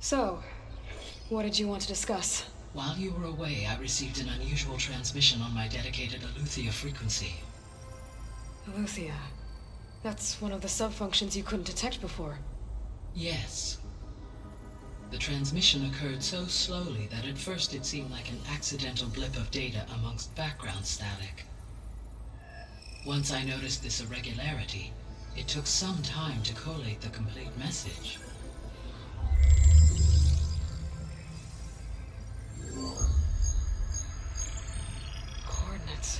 So, what did you want to discuss? While you were away, I received an unusual transmission on my dedicated Eleuthia frequency. Eleuthia. That's one of the sub-functions you couldn't detect before. Yes. The transmission occurred so slowly that at first it seemed like an accidental blip of data amongst background static. Once I noticed this irregularity, it took some time to collate the complete message. Coordinates.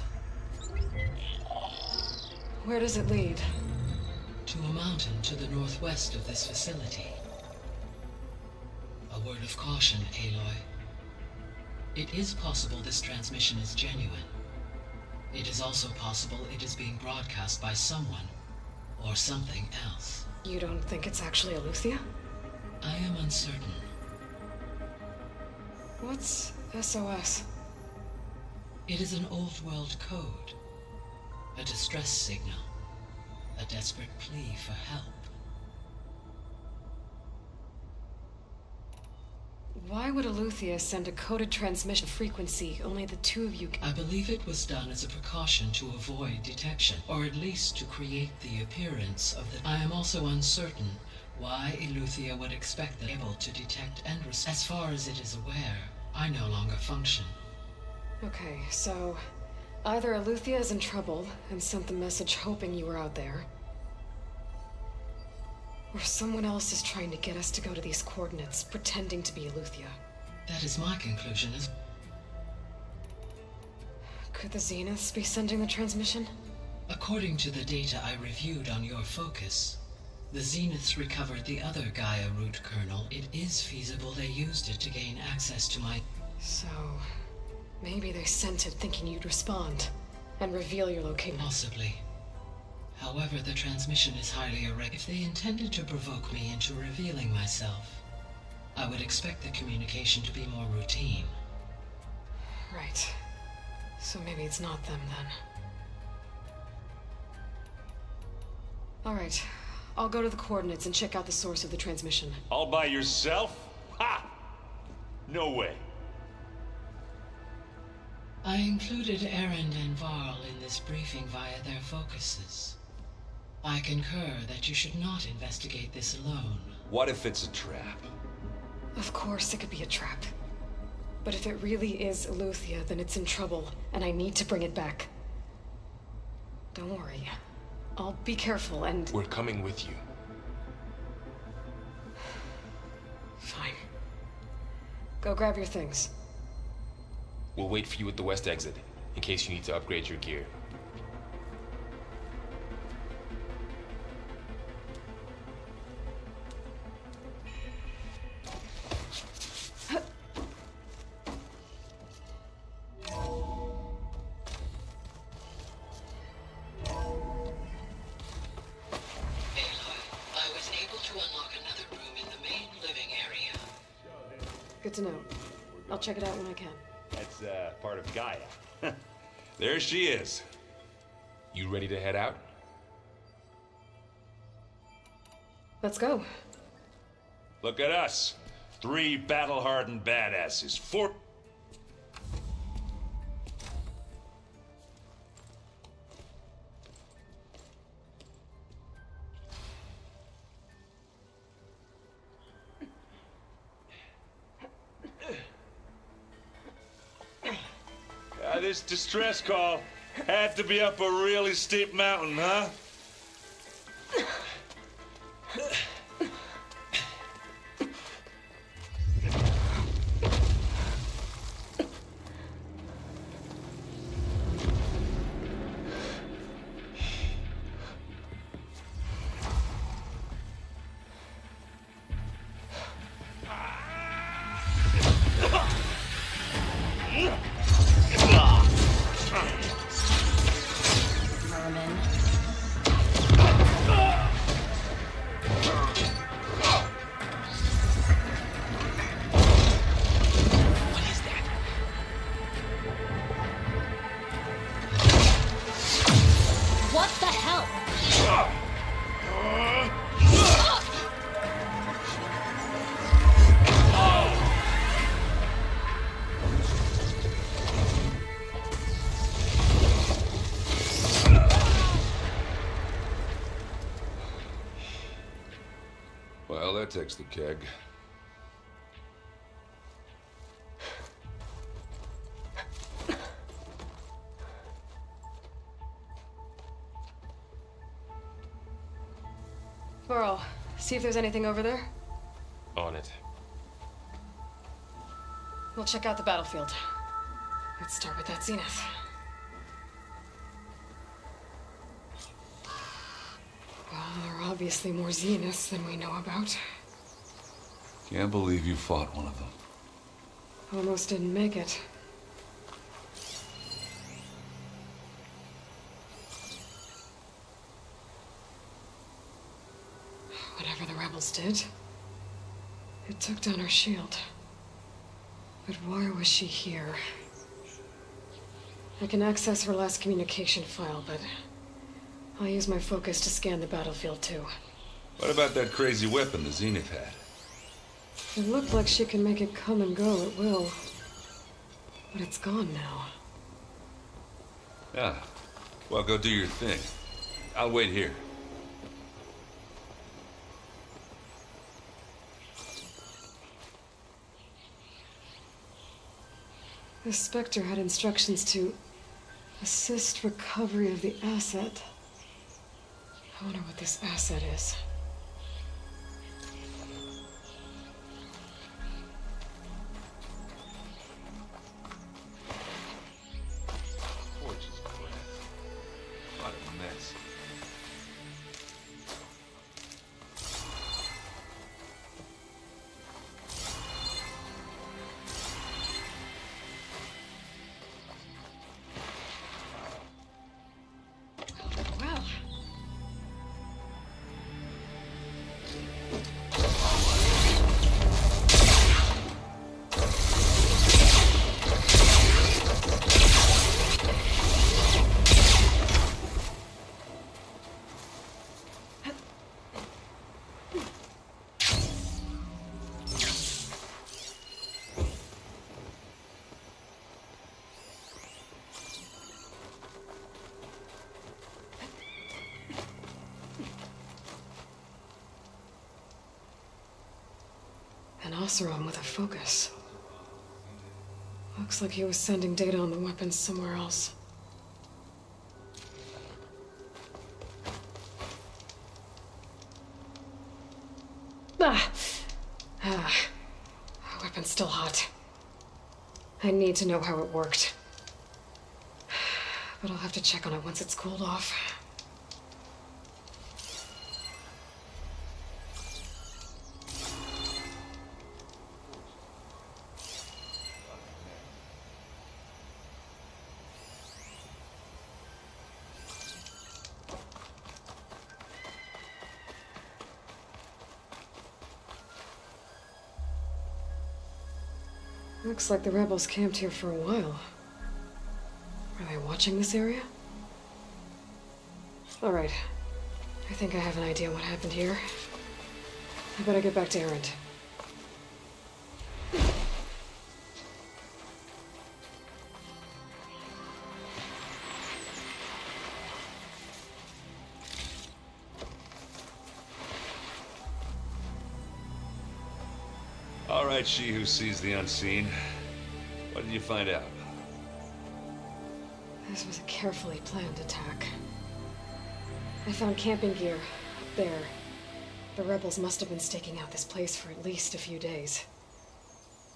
Where does it lead? To a mountain to the northwest of this facility. A word of caution, Aloy. It is possible this transmission is genuine. It is also possible it is being broadcast by someone, or something else. You don't think it's actually Eleuthia? I am uncertain. What's SOS? It is an old-world code. A distress signal. A desperate plea for help. Why would Eleuthia send a coded transmission frequency only the two of you I believe it was done as a precaution to avoid detection, or at least to create the appearance of the... I am also uncertain why Eleuthia would expect them able to detect and as far as it is aware, I no longer function. Okay, so either Eleuthia is in trouble and sent the message hoping you were out there, or someone else is trying to get us to go to these coordinates, pretending to be Eleuthia. That is my conclusion as... Could the Zeniths be sending the transmission? According to the data I reviewed on your focus, the Zeniths recovered the other Gaia root kernel. It is feasible they used it to gain access to my... So, maybe they sent it thinking you'd respond and reveal your location. Possibly. However, the transmission is highly irregular. If they intended to provoke me into revealing myself, I would expect the communication to be more routine. Right. So maybe it's not them then. Alright, I'll go to the coordinates and check out the source of the transmission. All by yourself? Ha! No way. I included Erend and Varl in this briefing via their focuses. I concur that you should not investigate this alone. What if it's a trap? Of course it could be a trap. But if it really is Eleuthia, then it's in trouble, and I need to bring it back. Don't worry. I'll be careful and... We're coming with you. Fine. Go grab your things. We'll wait for you at the west exit, in case you need to upgrade your gear. Good to know. I'll check it out when I can. That's, part of Gaia. There she is. You ready to head out? Let's go. Look at us. 3 battle-hardened badasses. 4... This distress call had to be up a really steep mountain, huh? vortex the keg. Varl, see if there's anything over there. On it. We'll check out the battlefield. Let's start with that Zenith. Well, there are obviously more Zeniths than we know about. Can't believe you fought one of them. Almost didn't make it. Whatever the rebels did, it took down her shield. But why was she here? I can access her last communication file, but I'll use my focus to scan the battlefield too. What about that crazy weapon the Zenith had? It looked like she can make it come and go at will. But it's gone now. Yeah. Well, go do your thing. I'll wait here. The Spectre had instructions to assist recovery of the asset. I wonder what this asset is. Gorgeous breath. What a mess. Well. An Oseram with a focus. Looks like he was sending data on the weapons somewhere else. Weapon's still hot. I need to know how it worked. But I'll have to check on it once it's cooled off. Looks like the rebels camped here for a while. Are they watching this area? Alright. I think I have an idea what happened here. I better get back to Erend. All right, she who sees the unseen. What did you find out? This was a carefully planned attack. I found camping gear up there. The rebels must have been staking out this place for at least a few days.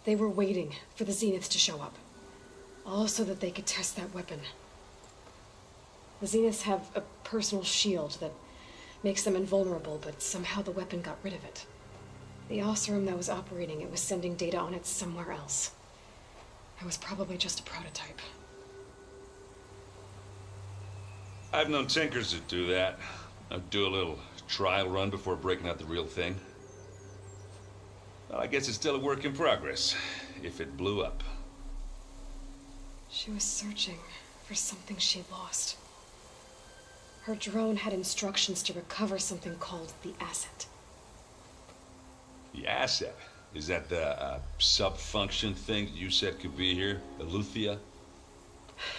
They were waiting for the Zeniths to show up. All so that they could test that weapon. The Zeniths have a personal shield that makes them invulnerable, but somehow the weapon got rid of it. The Oseram that was operating it was sending data on it somewhere else. It was probably just a prototype. I've known tinkers that do that. I'd do a little trial run before breaking out the real thing. Well, I guess it's still a work in progress, if it blew up. She was searching for something she lost. Her drone had instructions to recover something called the asset. The asset? Is that the sub-function thing that you said could be here? The Luthia?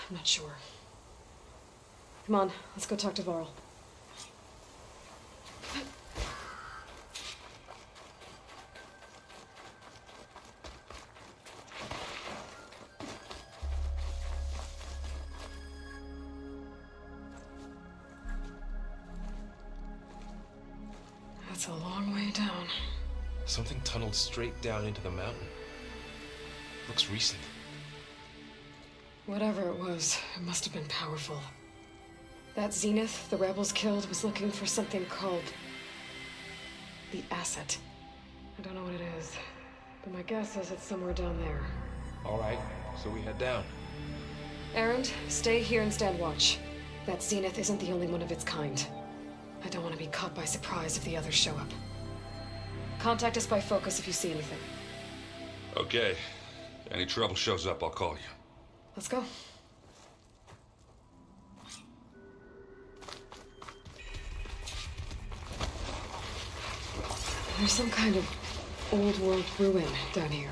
I'm not sure. Come on, let's go talk to Varl. That's a long way down. Something tunneled straight down into the mountain. Looks recent. Whatever it was, it must have been powerful. That Zenith the rebels killed was looking for something called the Asset. I don't know what it is, but my guess is it's somewhere down there. All right, so we head down. Erend, stay here and stand watch. That Zenith isn't the only one of its kind. I don't want to be caught by surprise if the others show up. Contact us by focus if you see anything. Okay. Any trouble shows up, I'll call you. Let's go. There's some kind of old world ruin down here.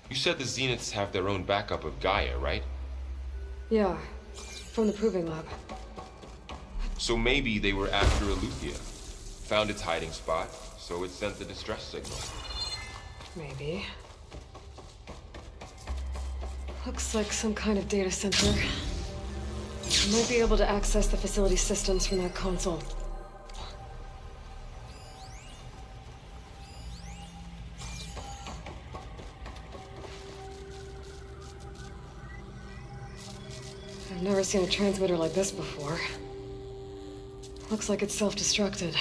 You said the Zeniths have their own backup of Gaia, right? Yeah, from the Proving Lab. So maybe they were after Eleuthia. Found its hiding spot, so it sent the distress signal. Maybe. Looks like some kind of data center. I might be able to access the facility systems from that console. I've never seen a transmitter like this before. Looks like it's self-destructed.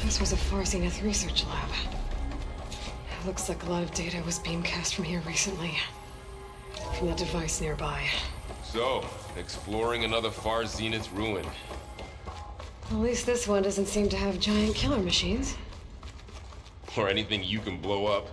This was a Far Zenith research lab. It looks like a lot of data was beamcast from here recently. From that device nearby. So, exploring another Far Zenith ruin. At least this one doesn't seem to have giant killer machines. Or anything you can blow up.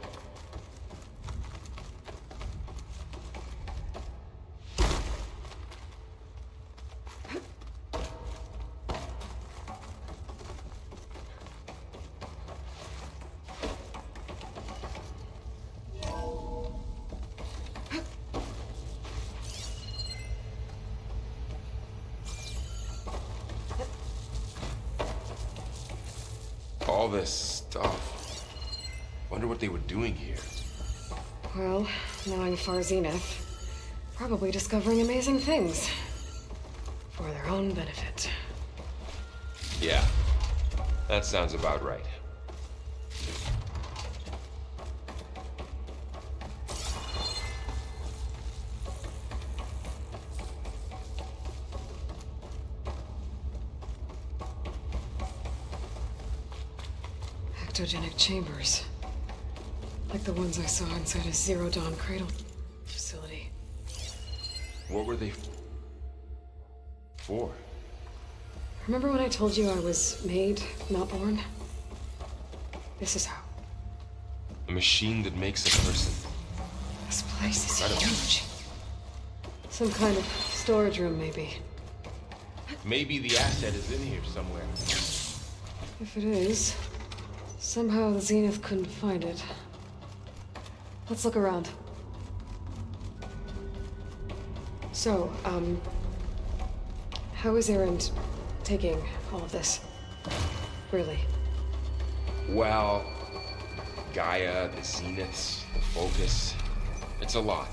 All this stuff. Wonder what they were doing here. Well, knowing Far Zenith, probably discovering amazing things. For their own benefit. Yeah, that sounds about right. Ectogenic chambers. Like the ones I saw inside a Zero Dawn cradle facility. What were they for? Remember when I told you I was made, not born? This is how. A machine that makes a person. This place is Incredible. huge. Some kind of storage room, maybe. Maybe the asset is in here somewhere. If it is, somehow the Zenith couldn't find it. Let's look around. So, how is Erend taking all of this? Really? Well, Gaia, the Zeniths, the Focus. It's a lot.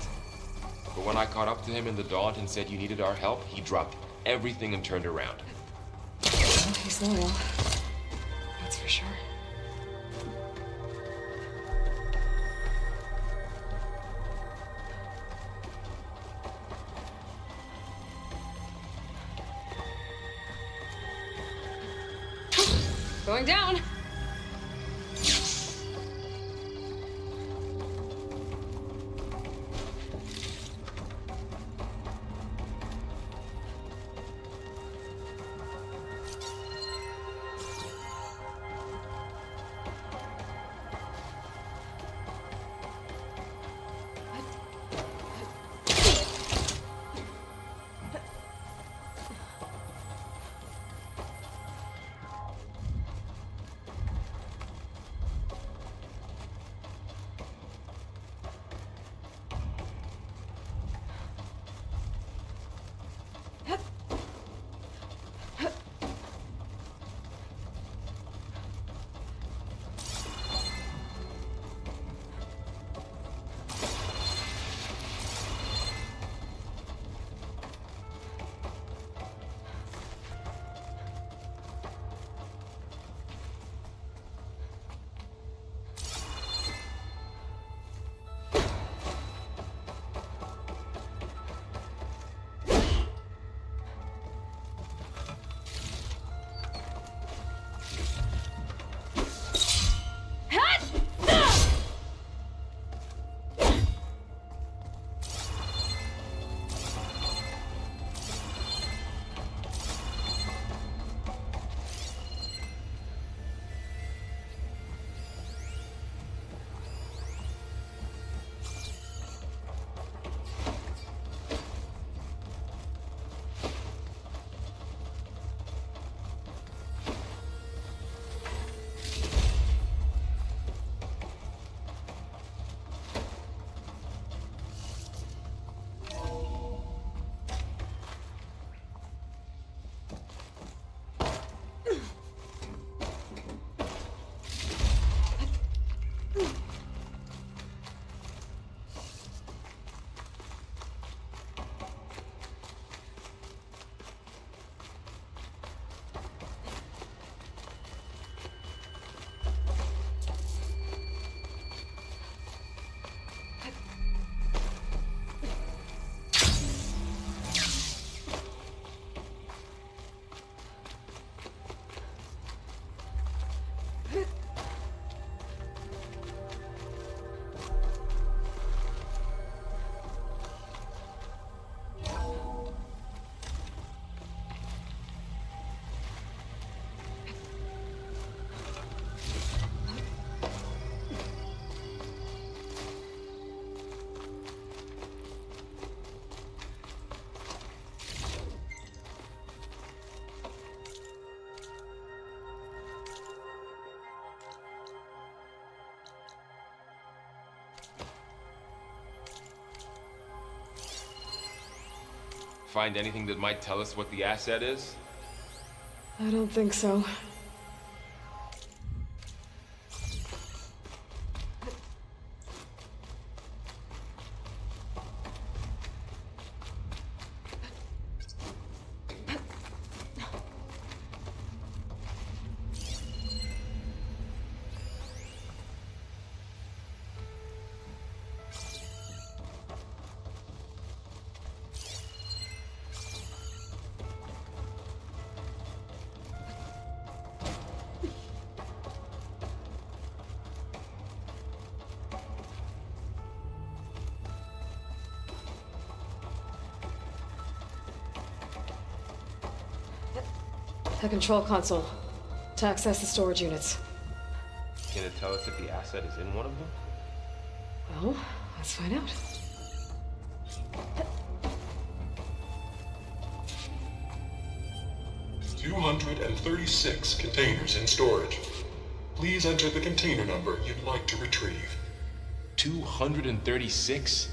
But when I caught up to him in the Daunt and said you needed our help, he dropped everything and turned around. Well, he's loyal. That's for sure. Going down! Find anything that might tell us what the asset is? I don't think so. The control console. To access the storage units. Can it tell us if the asset is in one of them? Well, let's find out. "236 containers in storage. Please enter the container number you'd like to retrieve." 236?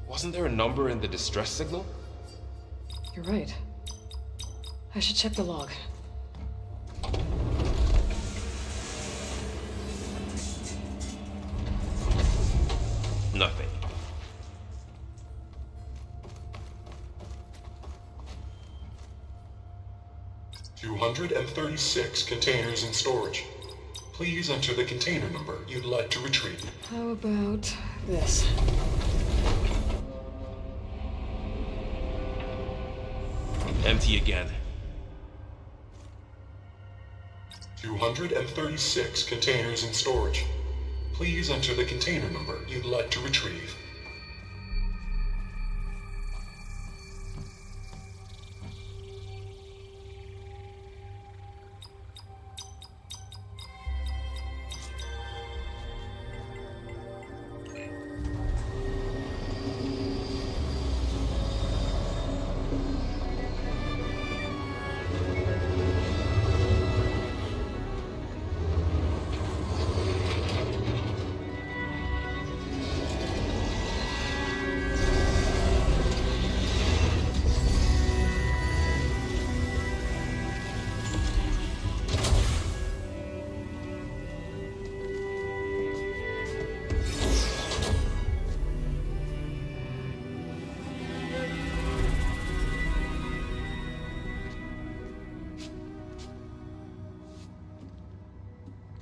Wasn't there a number in the distress signal? You're right. I should check the log. Nothing. "236 containers in storage. Please enter the container number you'd like to retrieve." How about this? Empty again. 236 containers in storage. Please enter the container number you'd like to retrieve.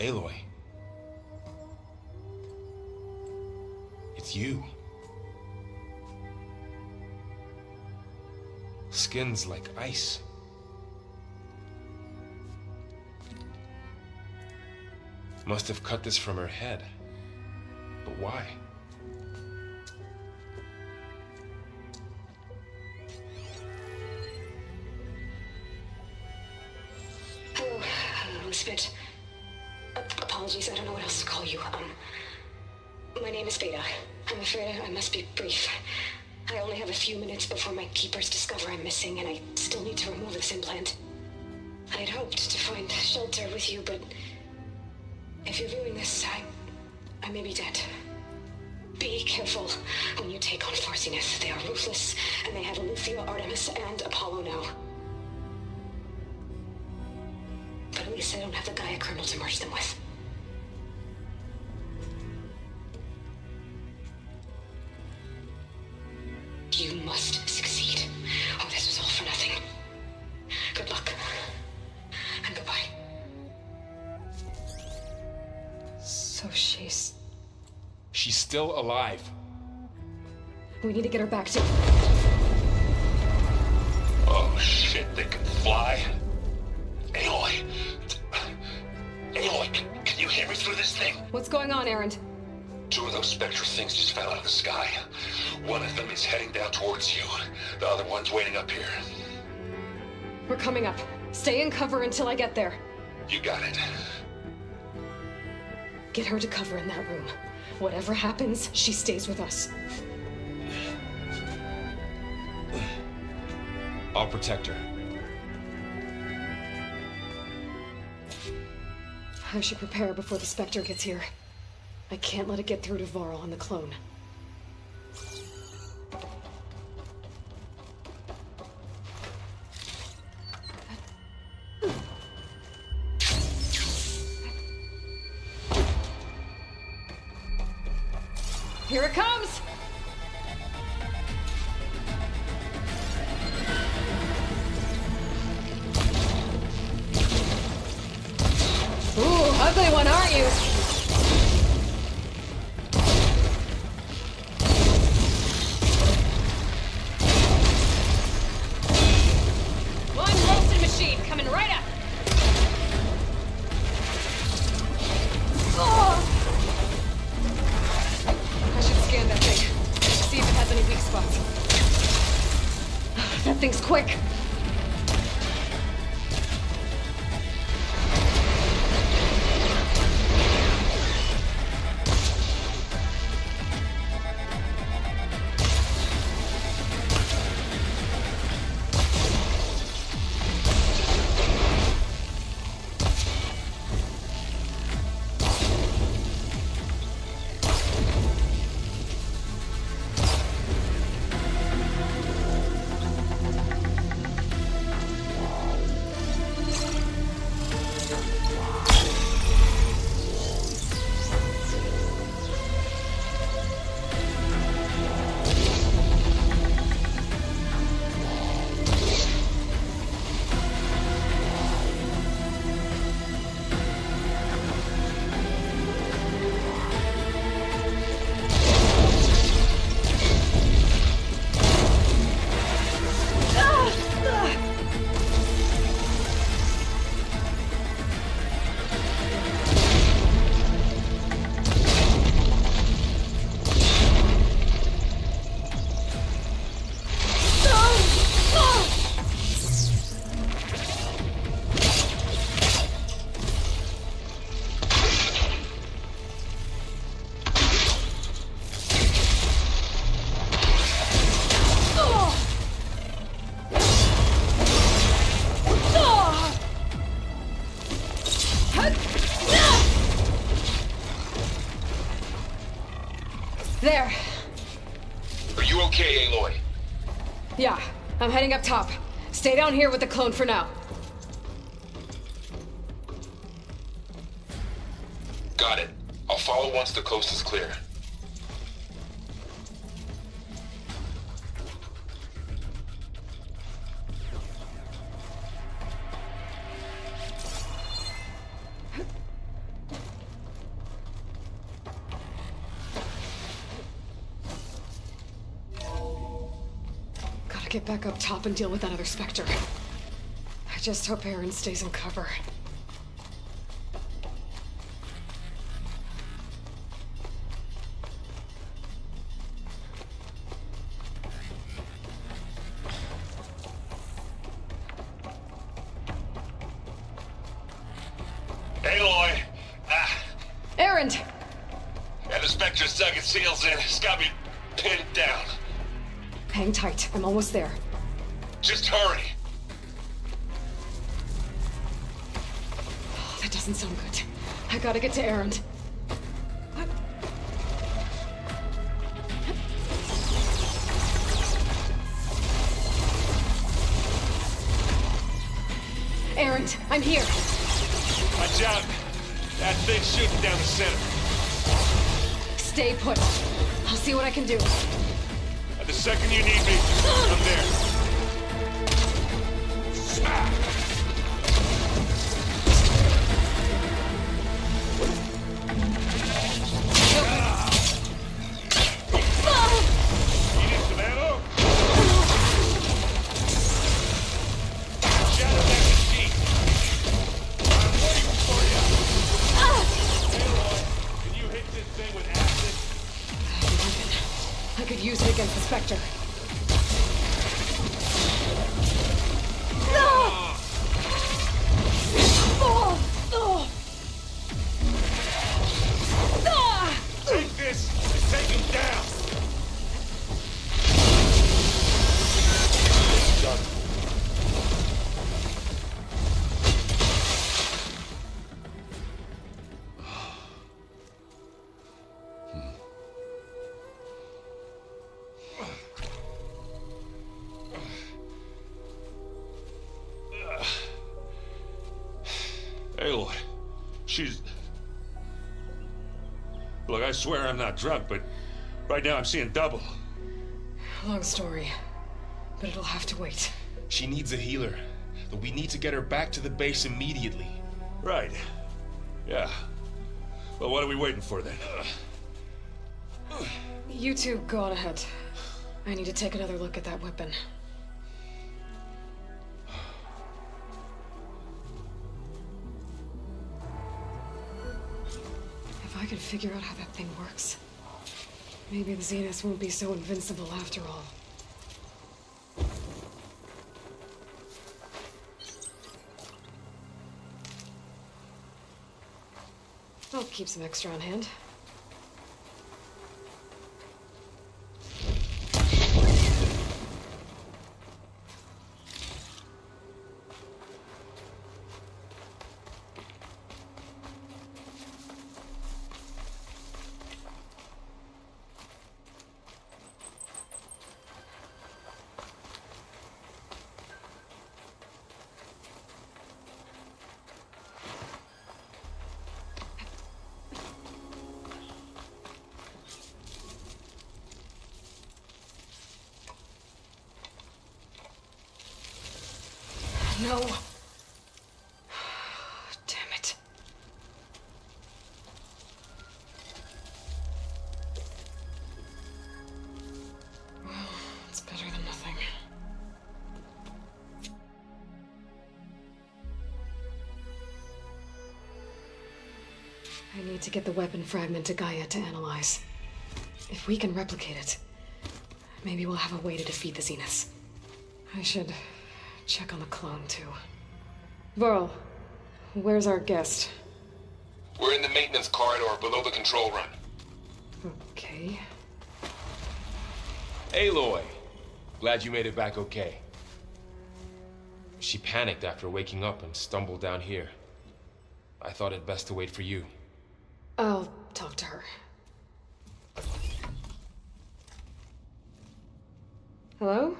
Aloy. It's you. Skin's like ice. Must have cut this from her head. But why? Hello, Spit. Apologies, I don't know what else to call you. My name is Beta. I'm afraid I must be brief. I only have a few minutes before my keepers discover I'm missing, and I still need to remove this implant. I had hoped to find shelter with you, but if you're viewing this, I may be dead. Be careful when you take on Far Zenith. They are ruthless, and they have Eleuthia, Artemis, and Apollo now. But at least I don't have the Gaia kernel to merge them with. You must succeed. Oh, this was all for nothing. Good luck. And goodbye. So she's... She's still alive. We need to get her back to... Oh shit, they can fly? Aloy! Aloy, can you hear me through this thing? What's going on, Erend? Two of those Spectre things just fell out of the sky. One of them is heading down towards you. The other one's waiting up here. We're coming up. Stay in cover until I get there. You got it. Get her to cover in that room. Whatever happens, she stays with us. I'll protect her. I should prepare before the Spectre gets here. I can't let it get through to Varl and the clone. Here it comes! Ooh, ugly one, aren't you? One roasted machine coming right up! I should scan that thing. See if it has any weak spots. That thing's quick. There. Are you okay, Aloy? Yeah, I'm heading up top. Stay down here with the clone for now. Got it. I'll follow once the coast is clear. Gotta get back up top and deal with that other Spectre. I just hope Aaron stays in cover. Aloy! Aaron! And the Spectre's dug its heels in. It's got me pinned down. Hang tight. I'm almost there. Just hurry. Oh, that doesn't sound good. I gotta get to Aaron. Aaron, I'm here. Watch out! That thing's shooting down the center. Stay put. I'll see what I can do. At the second you need me, I'm there. Smack! You need some ammo? Shadow that machine. I'm waiting for you. Aloy, can you hit this thing with acid? I could use it against the Spectre. Take this and take him down. Done. Aloy, she's... Look, I swear I'm not drunk, but Right now I'm seeing double. Long story, but it'll have to wait. She needs a healer, but we need to get her back to the base immediately. Right. Yeah. Well, what are we waiting for then? You two go on ahead. I need to take another look at that weapon. If I could figure out how that thing works, maybe the Zeniths won't be so invincible after all. I'll keep some extra on hand. No. Damn it. Well, it's better than nothing. I need to get the weapon fragment to Gaia to analyze. If we can replicate it, maybe we'll have a way to defeat the Zeniths. I should check on the clone, too. Varl, where's our guest? We're in the maintenance corridor below the control run. Okay. Aloy! Glad you made it back okay. She panicked after waking up and stumbled down here. I thought it best to wait for you. I'll talk to her. Hello?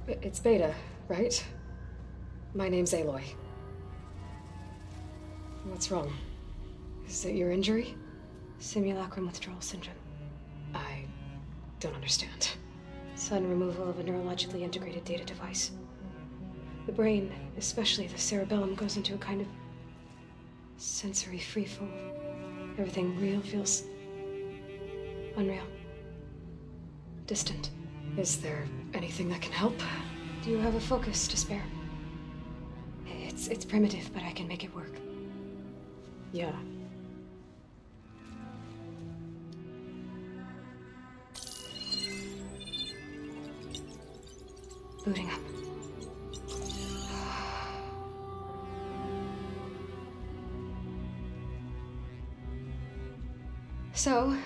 It's Beta, right? My name's Aloy. What's wrong? Is it your injury? Simulacrum withdrawal syndrome. I don't understand. Sudden removal of a neurologically integrated data device. The brain, especially the cerebellum, goes into a kind of sensory freefall. Everything real feels unreal. Distant. Is there anything that can help? Do you have a focus to spare? It's primitive, but I can make it work. Yeah. Booting up. So,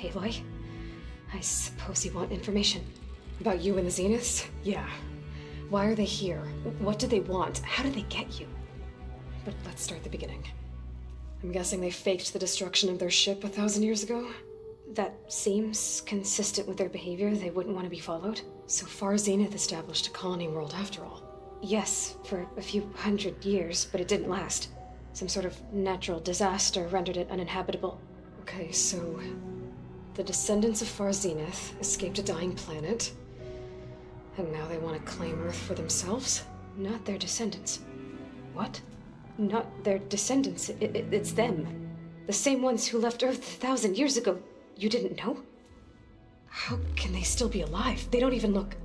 Aloy, I suppose you want information. About you and the Zeniths? Yeah. Why are they here? What do they want? How did they get you? But let's start at the beginning. I'm guessing they faked the destruction of their ship 1,000 years ago? That seems consistent with their behavior. They wouldn't want to be followed. So Far Zenith established a colony world after all. Yes, for a few hundred years, but it didn't last. Some sort of natural disaster rendered it uninhabitable. Okay, so the descendants of Far Zenith escaped a dying planet, and now they want to claim Earth for themselves? Not their descendants. What? Not their descendants. It's them. The same ones who left Earth 1,000 years ago. You didn't know? How can they still be alive? They don't even look...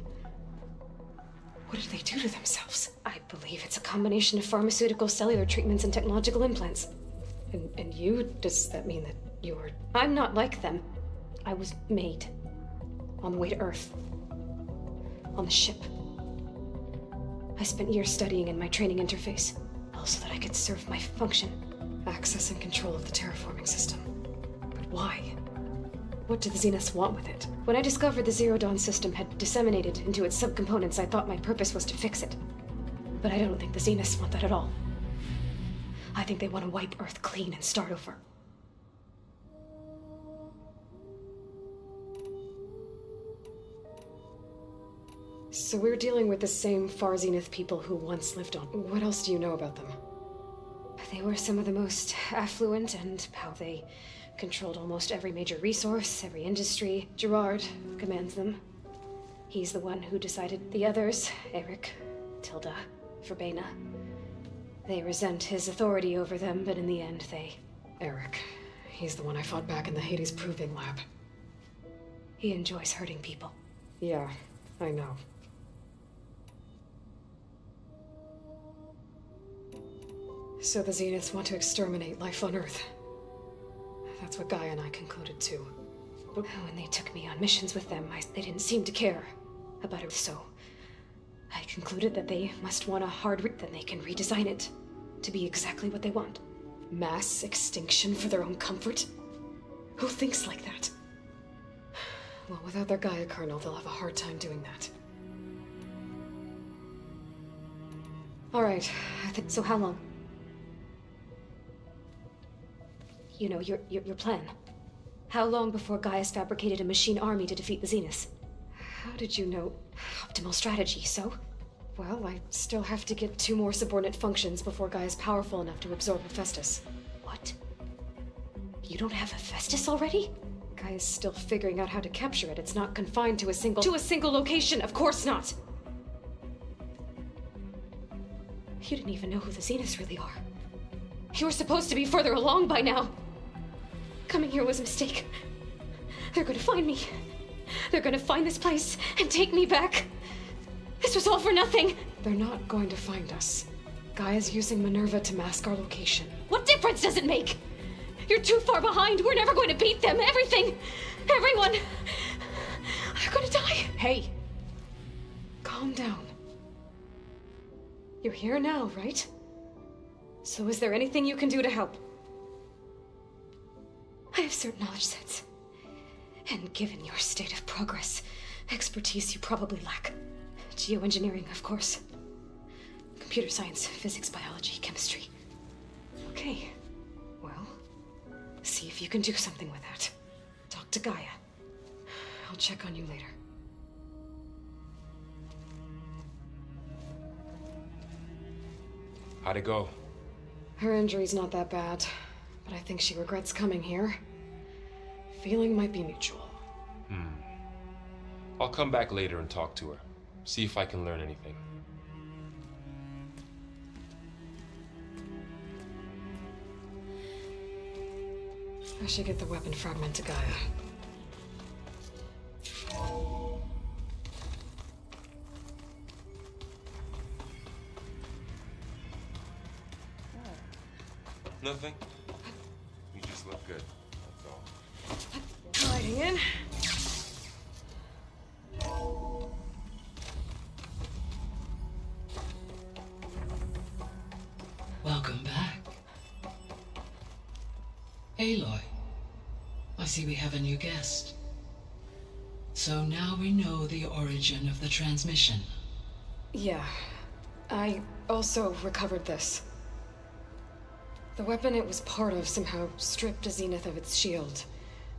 What did they do to themselves? I believe it's a combination of pharmaceutical, cellular treatments, and technological implants. And you? Does that mean that you're... I'm not like them. I was made. On the way to Earth. On the ship. I spent years studying in my training interface, all so that I could serve my function. Access and control of the terraforming system. But why? What did the Zeniths want with it? When I discovered the Zero Dawn system had disseminated into its subcomponents, I thought my purpose was to fix it. But I don't think the Zeniths want that at all. I think they want to wipe Earth clean and start over. So we're dealing with the same Far Zenith people who once lived on... What else do you know about them? They were some of the most affluent, and how they controlled almost every major resource, every industry. Gerard commands them. He's the one who decided the others, Eric, Tilda, Verbena. They resent his authority over them, but in the end, Eric. He's the one I fought back in the Hades Proving Lab. he enjoys hurting people. Yeah, I know. So the Zeniths want to exterminate life on Earth. That's what Gaia and I concluded too. But when they took me on missions with them, they didn't seem to care about it, so I concluded that they must want a then they can redesign it to be exactly what they want. Mass extinction for their own comfort? Who thinks like that? Well, without their Gaia kernel, they'll have a hard time doing that. All right, so how long? You know, your plan. How long before Gaia's fabricated a machine army to defeat the Zeniths? How did you know? Optimal strategy, so? Well, I still have to get 2 more subordinate functions before Gaia's powerful enough to absorb Hephaestus. What? You don't have Hephaestus already? Gaia's still figuring out how to capture it. It's not confined to a single location, of course not! You didn't even know who the Zeniths really are. You were supposed to be further along by now. Coming here was a mistake. They're gonna find me. They're gonna find this place and take me back. This was all for nothing. They're not going to find us. Gaia's using Minerva to mask our location. What difference does it make? You're too far behind. We're never going to beat them. Everything. Everyone. They're gonna die. Hey. Calm down. You're here now, right? So is there anything you can do to help? I have certain knowledge sets. And given your state of progress, expertise you probably lack. Geoengineering, of course. Computer science, physics, biology, chemistry. Okay. Well, see if you can do something with that. Talk to Gaia. I'll check on you later. How'd it go? Her injury's not that bad, but I think she regrets coming here. Feeling might be mutual. I'll come back later and talk to her. See if I can learn anything. I should get the weapon fragment to Gaia. Nothing? You just look good, that's all. Gliding in. Welcome back. Aloy, I see we have a new guest. So now we know the origin of the transmission. Yeah. I also recovered this. The weapon it was part of somehow stripped a Zenith of its shield,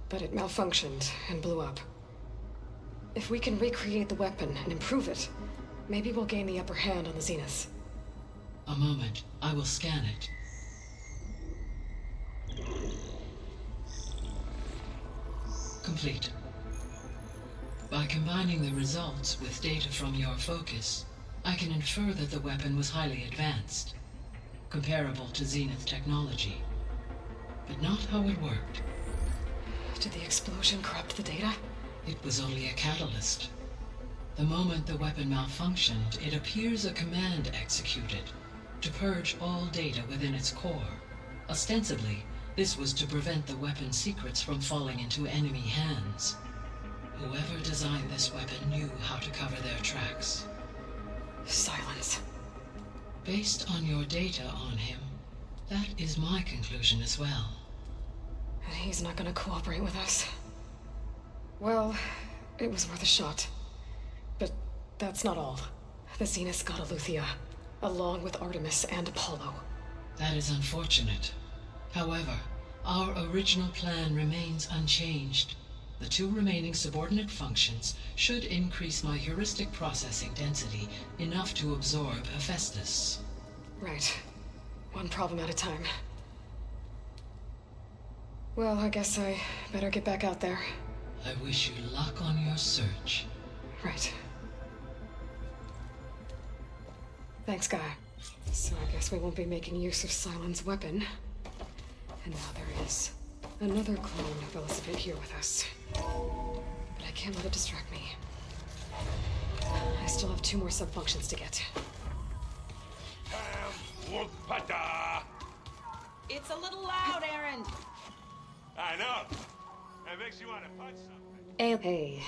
but it malfunctioned and blew up. If we can recreate the weapon and improve it, maybe we'll gain the upper hand on the Zeniths. A moment, I will scan it. Complete. By combining the results with data from your focus, I can infer that the weapon was highly advanced, comparable to Zenith technology, but not how it worked. Did the explosion corrupt the data? It was only a catalyst. The moment the weapon malfunctioned, it appears a command executed to purge all data within its core. Ostensibly, this was to prevent the weapon's secrets from falling into enemy hands. Whoever designed this weapon knew how to cover their tracks. Silence. Based on your data on him, that is my conclusion as well. And he's not gonna cooperate with us. Well, it was worth a shot. But that's not all. The Zeniths got Eleuthia, along with Artemis and Apollo. That is unfortunate. However, our original plan remains unchanged. The 2 remaining subordinate functions should increase my heuristic processing density enough to absorb Hephaestus. Right. One problem at a time. Well, I guess I better get back out there. I wish you luck on your search. Right. Thanks, Guy. So I guess we won't be making use of Cylon's weapon. And now there is another clone of Elizabeth here with us. But I can't let it distract me. I still have 2 more sub-functions to get. It's a little loud, Aaron. I know. That makes you want to punch something. Hey,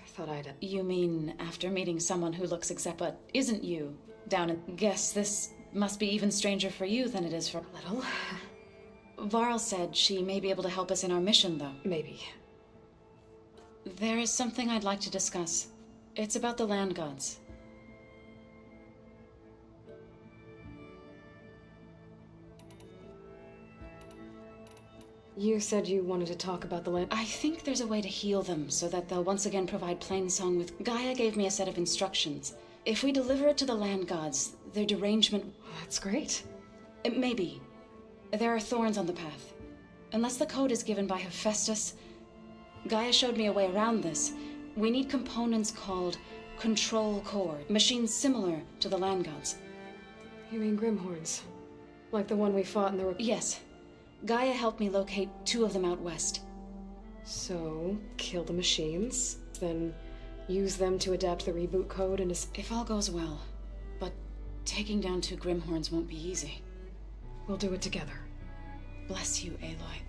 thought I'd... You mean after meeting someone who looks exact but isn't you down in... Guess this must be even stranger for you than it is for... Little? Varl said she may be able to help us in our mission, though. Maybe. There is something I'd like to discuss. It's about the land gods. You said you wanted to talk about the land... I think there's a way to heal them so that they'll once again provide Plainsong with... Gaia gave me a set of instructions. If we deliver it to the land gods, their derangement... That's great. Maybe. There are thorns on the path. Unless the code is given by Hephaestus... Gaia showed me a way around this. We need components called control core. Machines similar to the land gods. You mean Grimhorns? Like the one we fought in the... Yes. Gaia helped me locate 2 of them out west. So, kill the machines, then use them to adapt the reboot code and... If all goes well. But taking down 2 Grimhorns won't be easy. We'll do it together. Bless you, Aloy.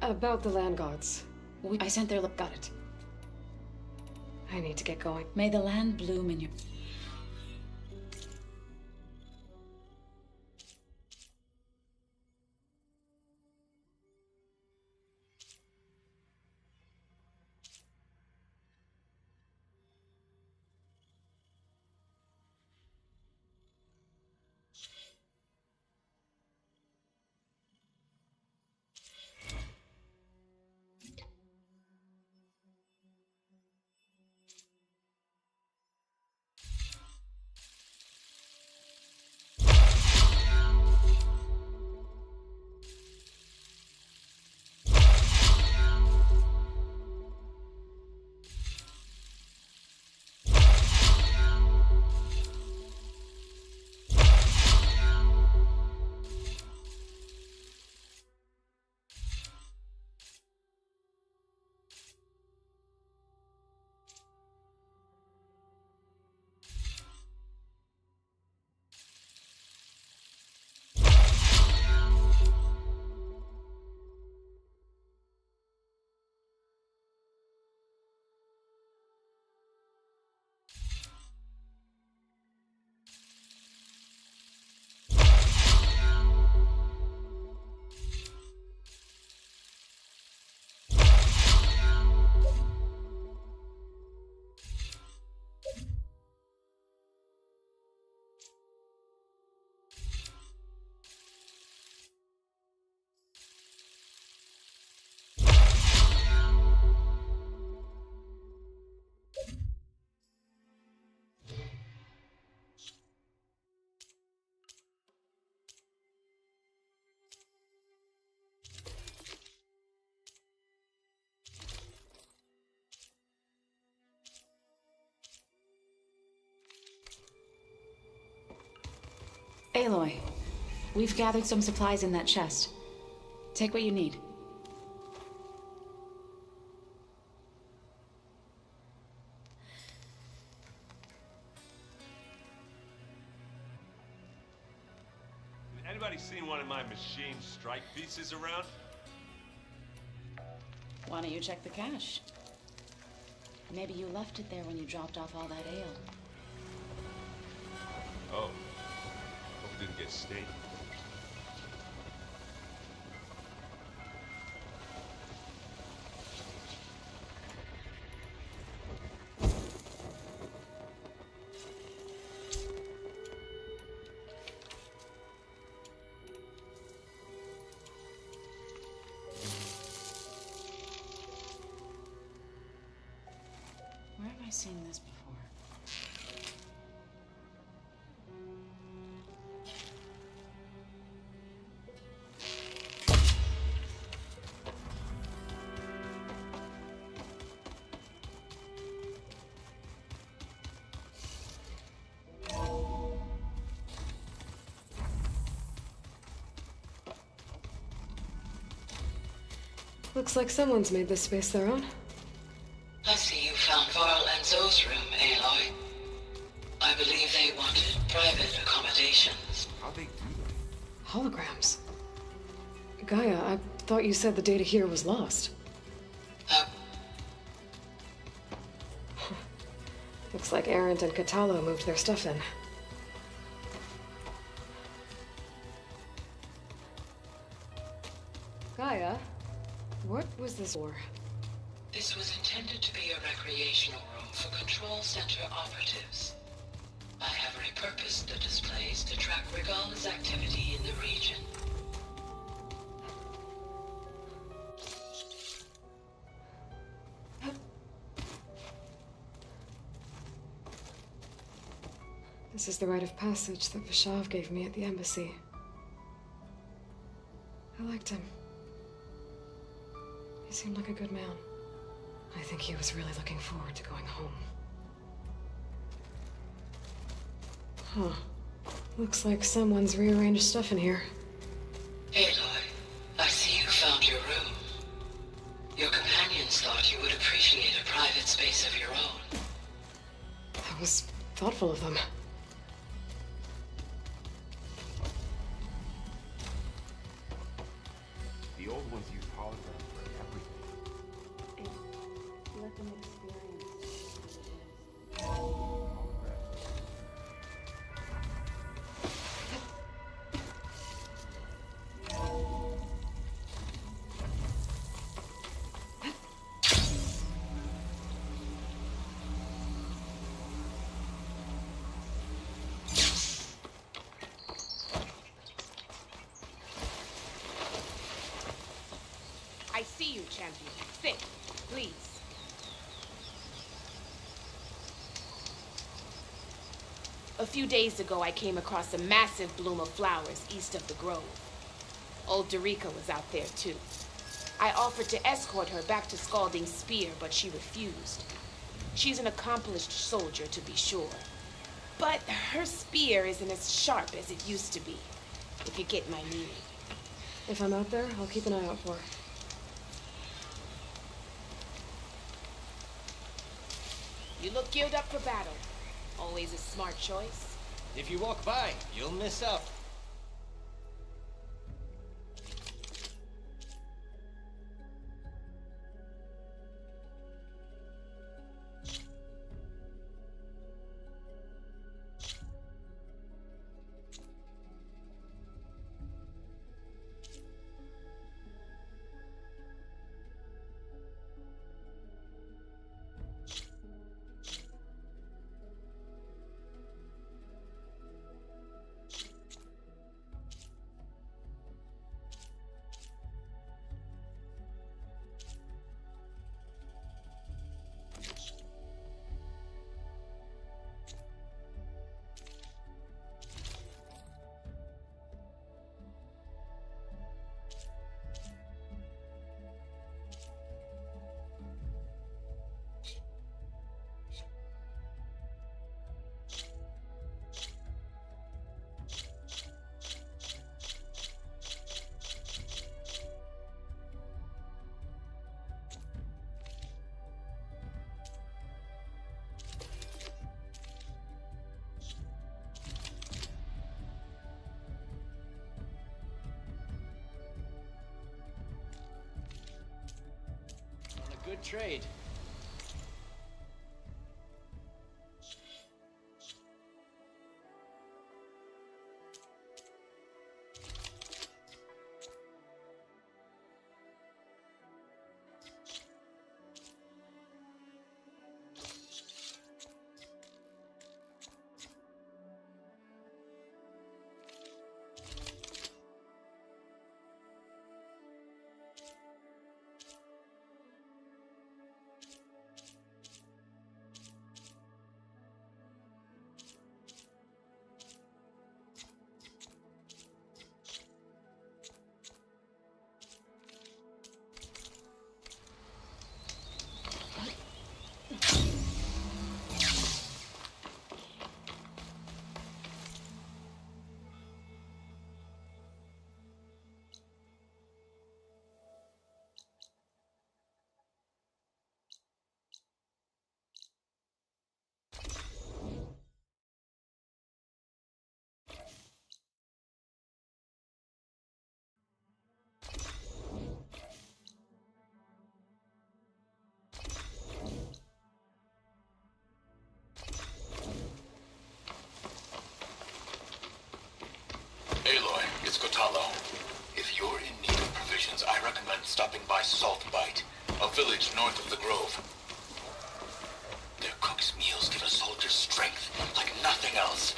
About the land gods. I sent their... Got it. I need to get going. May the land bloom in your... Aloy, we've gathered some supplies in that chest. Take what you need. Anybody seen one of my machine strike pieces around? Why don't you check the cache? Maybe you left it there when you dropped off all that ale. Oh. Hope it didn't get stained. Where have I seen this before? Looks like someone's made this space their own. I see you found Varl and Zoe's room, Aloy. I believe they wanted private accommodations. How'd they do that? Holograms. Gaia, I thought you said the data here was lost. Uh, Looks like Erend and Katalo moved their stuff in. Gaia, what was this for? This was intended to be a recreational room for Control Center operatives. I have repurposed the displays to track Regala's activity in the region. This is the rite of passage that Vishav gave me at the embassy. I liked him. He seemed like a good man. I think he was really looking forward to going home. Huh. Looks like someone's rearranged stuff in here. Aloy, I see you found your room. Your companions thought you would appreciate a private space of your own. That was thoughtful of them. The old ones used holograms for everything. Let them experience. I see you, champion. Sit, please. A few days ago, I came across a massive bloom of flowers east of the grove. Old Dorica was out there, too. I offered to escort her back to Scalding Spear, but she refused. She's an accomplished soldier, to be sure. But her spear isn't as sharp as it used to be, if you get my meaning. If I'm out there, I'll keep an eye out for her. You look geared up for battle. Always a smart choice. If you walk by, you'll miss out. On a good trade. Kotallo. If you're in need of provisions, I recommend stopping by Saltbite, a village north of the Grove. Their cook's meals give a soldier strength like nothing else.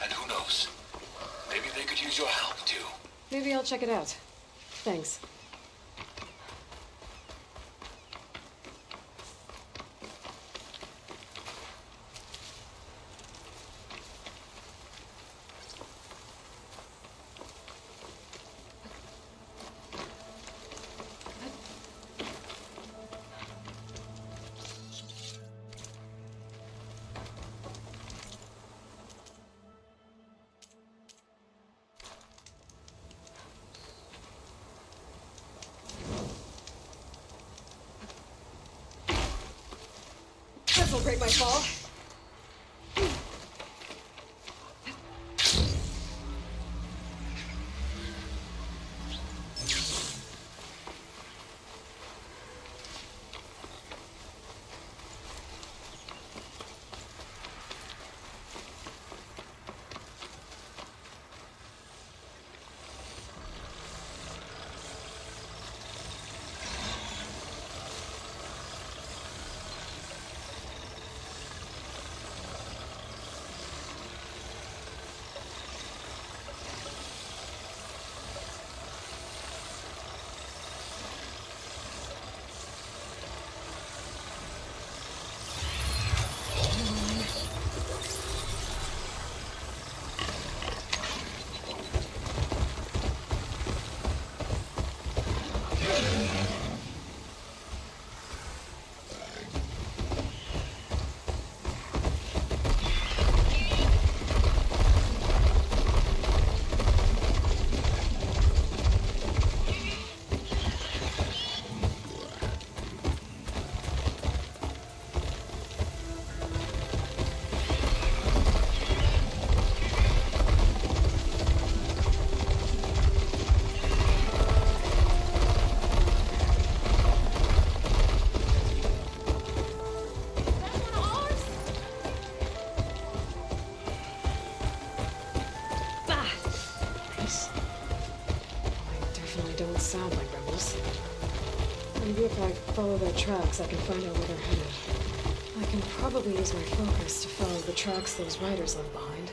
And who knows? Maybe they could use your help, too. Maybe I'll check it out. Thanks. This'll break my fall. Don't sound like rebels. Maybe if I follow their tracks, I can find out where they're headed. I can probably use my focus to follow the tracks those riders left behind.